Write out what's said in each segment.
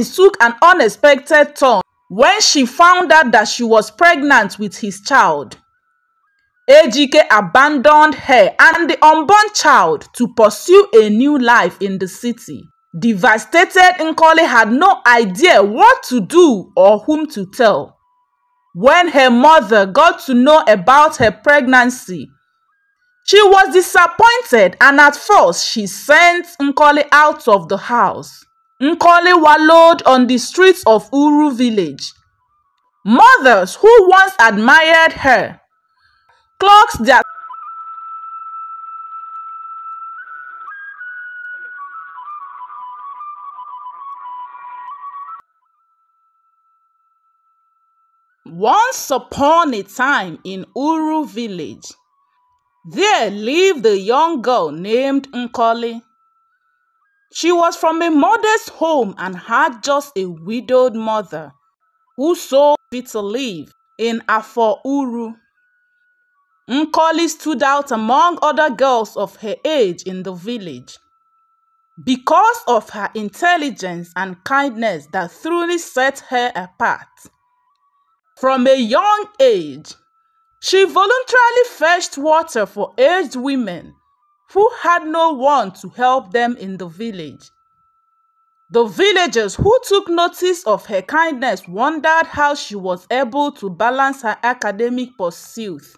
things took an unexpected turn when she found out that she was pregnant with his child. Ejike abandoned her and the unborn child to pursue a new life in the city. Devastated, Nkoli had no idea what to do or whom to tell. When her mother got to know about her pregnancy, she was disappointed, and at first she sent Nkoli out of the house. Nkoli wallowed on the streets of Uru village. Mothers who once admired her clocked their Once upon a time in Uru village, there lived a young girl named Nkoli. She was from a modest home and had just a widowed mother who saw fit to live in Afo Uru. Nkoli stood out among other girls of her age in the village because of her intelligence and kindness that truly set her apart. From a young age, she voluntarily fetched water for aged women who had no one to help them in the village. The villagers who took notice of her kindness wondered how she was able to balance her academic pursuits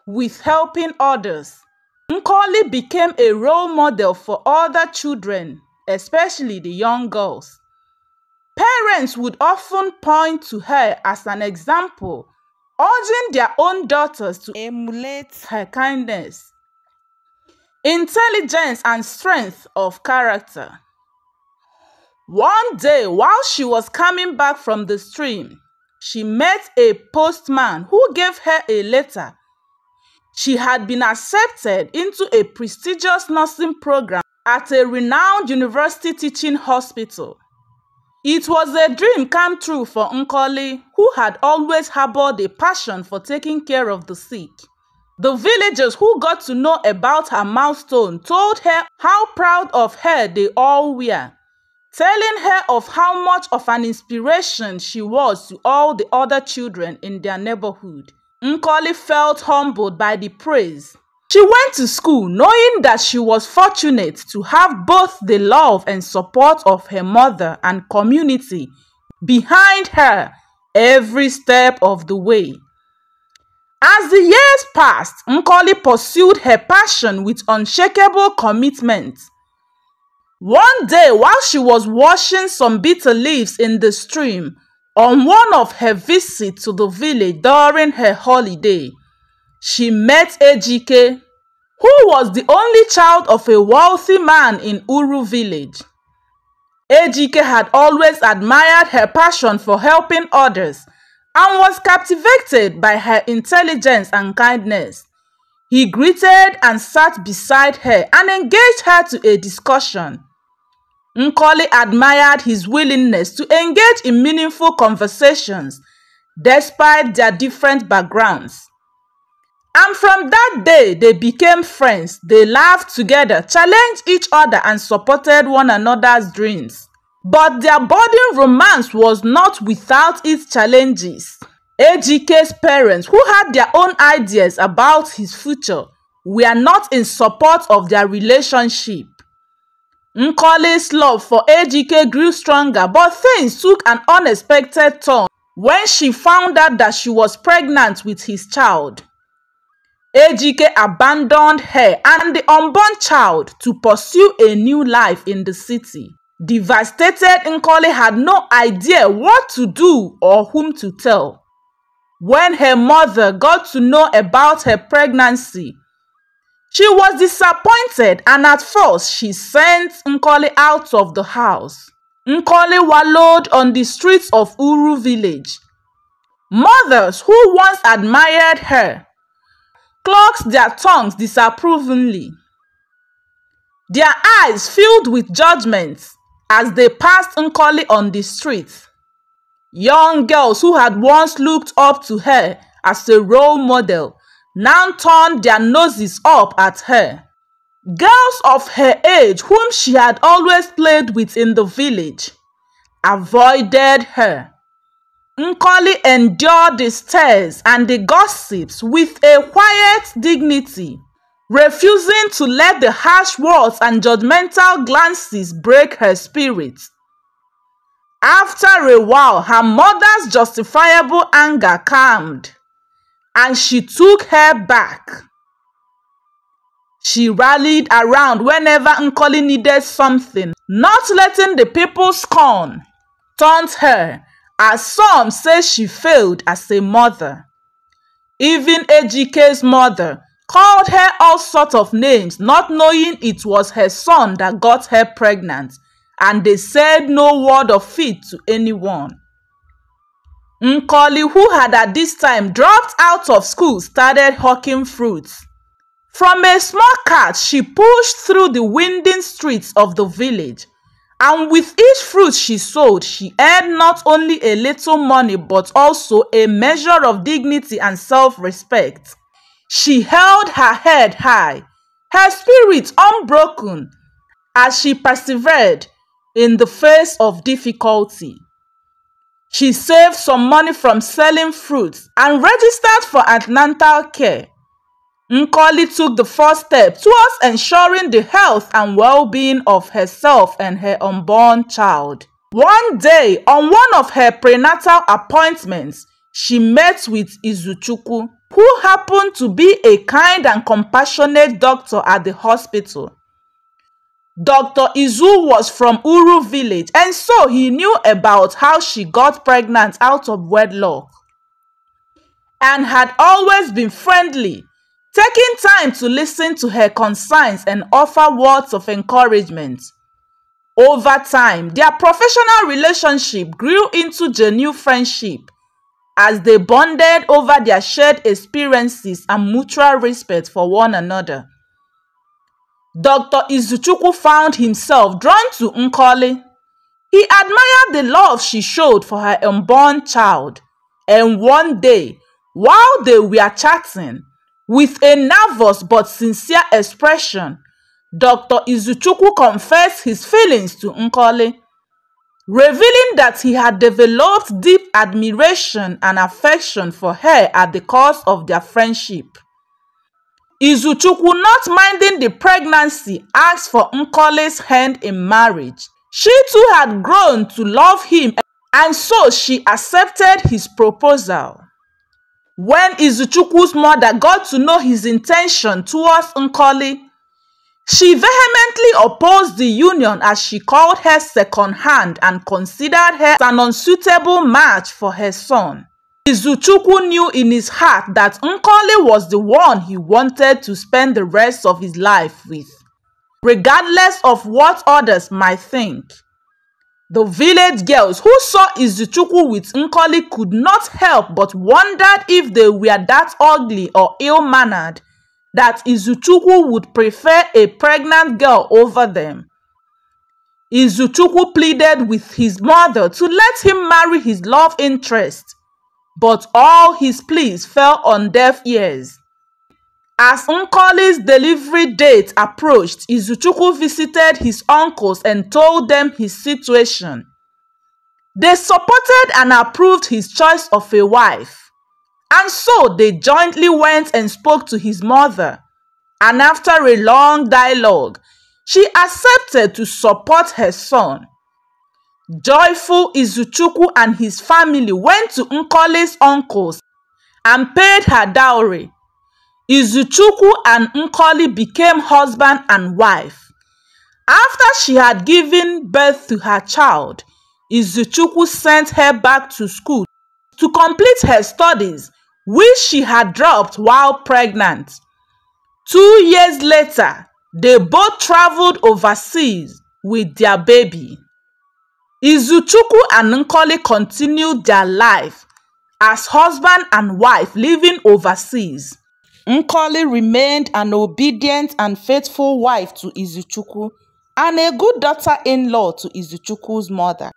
with helping others. Nkoli became a role model for other children, especially the young girls. Parents would often point to her as an example, urging their own daughters to emulate her kindness, intelligence, and strength of character. One day, while she was coming back from the stream, she met a postman who gave her a letter. She had been accepted into a prestigious nursing program at a renowned university teaching hospital. It was a dream come true for Nkoli, who had always harbored a passion for taking care of the sick. The villagers who got to know about her milestone told her how proud of her they all were, telling her of how much of an inspiration she was to all the other children in their neighborhood. Nkoli felt humbled by the praise. She went to school knowing that she was fortunate to have both the love and support of her mother and community behind her every step of the way. As the years passed, Nkoli pursued her passion with unshakable commitment. One day, while she was washing some bitter leaves in the stream on one of her visits to the village during her holiday, she met Ejike, who was the only child of a wealthy man in Uru village. Ejike had always admired her passion for helping others and was captivated by her intelligence and kindness. He greeted and sat beside her and engaged her to a discussion. Nkoli admired his willingness to engage in meaningful conversations despite their different backgrounds. And from that day, they became friends. They laughed together, challenged each other, and supported one another's dreams. But their budding romance was not without its challenges. Ejike's parents, who had their own ideas about his future, were not in support of their relationship. Nkoli's love for Ejike grew stronger, but things took an unexpected turn when she found out that she was pregnant with his child. Ejike abandoned her and the unborn child to pursue a new life in the city. Devastated, Nkoli had no idea what to do or whom to tell. When her mother got to know about her pregnancy, she was disappointed, and at first she sent Nkoli out of the house. Nkoli wallowed on the streets of Uru village. Mothers who once admired her clucked their tongues disapprovingly. Their eyes filled with judgment as they passed Nkoli on the street. Young girls who had once looked up to her as a role model now turned their noses up at her. Girls of her age whom she had always played with in the village avoided her. Nkoli endured the stares and the gossips with a quiet dignity, refusing to let the harsh words and judgmental glances break her spirit. After a while, her mother's justifiable anger calmed, and she took her back. She rallied around whenever Nkoli needed something, not letting the people scorn taunt her, as some say she failed as a mother. Even Ejike's mother called her all sorts of names, not knowing it was her son that got her pregnant, and they said no word of it to anyone. Nkoli, who had at this time dropped out of school, started hawking fruits. From a small cart, she pushed through the winding streets of the village, and with each fruit she sold, she earned not only a little money but also a measure of dignity and self-respect. She held her head high, her spirit unbroken, as she persevered in the face of difficulty. She saved some money from selling fruits and registered for antenatal care. Nkoli took the first step towards ensuring the health and well-being of herself and her unborn child. One day, on one of her prenatal appointments, she met with Izuchukwu, who happened to be a kind and compassionate doctor at the hospital. Dr. Izu was from Uru village, and so he knew about how she got pregnant out of wedlock, and had always been friendly, taking time to listen to her concerns and offer words of encouragement. Over time, their professional relationship grew into genuine friendship as they bonded over their shared experiences and mutual respect for one another. Dr. Izuchukwu found himself drawn to Nkoli. He admired the love she showed for her unborn child, and one day, while they were chatting, with a nervous but sincere expression, Dr. Izuchukwu confessed his feelings to Nkoli, revealing that he had developed deep admiration and affection for her at the course of their friendship. Izuchukwu, not minding the pregnancy, asked for Nkoli's hand in marriage. She too had grown to love him, and so she accepted his proposal. When Izuchukwu's mother got to know his intention towards Nkoli, she vehemently opposed the union, as she called her second-hand and considered her an unsuitable match for her son. Izuchukwu knew in his heart that Nkoli was the one he wanted to spend the rest of his life with, regardless of what others might think. The village girls who saw Izuchukwu with Nkoli could not help but wondered if they were that ugly or ill-mannered that Izuchukwu would prefer a pregnant girl over them. Izuchukwu pleaded with his mother to let him marry his love interest, but all his pleas fell on deaf ears. As Nkoli's delivery date approached, Izuchukwu visited his uncles and told them his situation. They supported and approved his choice of a wife, and so they jointly went and spoke to his mother, and after a long dialogue, she accepted to support her son. Joyful, Izuchukwu and his family went to Nkoli's uncles and paid her dowry. Izuchukwu and Nkoli became husband and wife. After she had given birth to her child, Izuchukwu sent her back to school to complete her studies, which she had dropped while pregnant. 2 years later, they both traveled overseas with their baby. Izuchukwu and Nkoli continued their life as husband and wife living overseas. Nkoli remained an obedient and faithful wife to Izuchukwu and a good daughter-in-law to Izuchukwu's mother.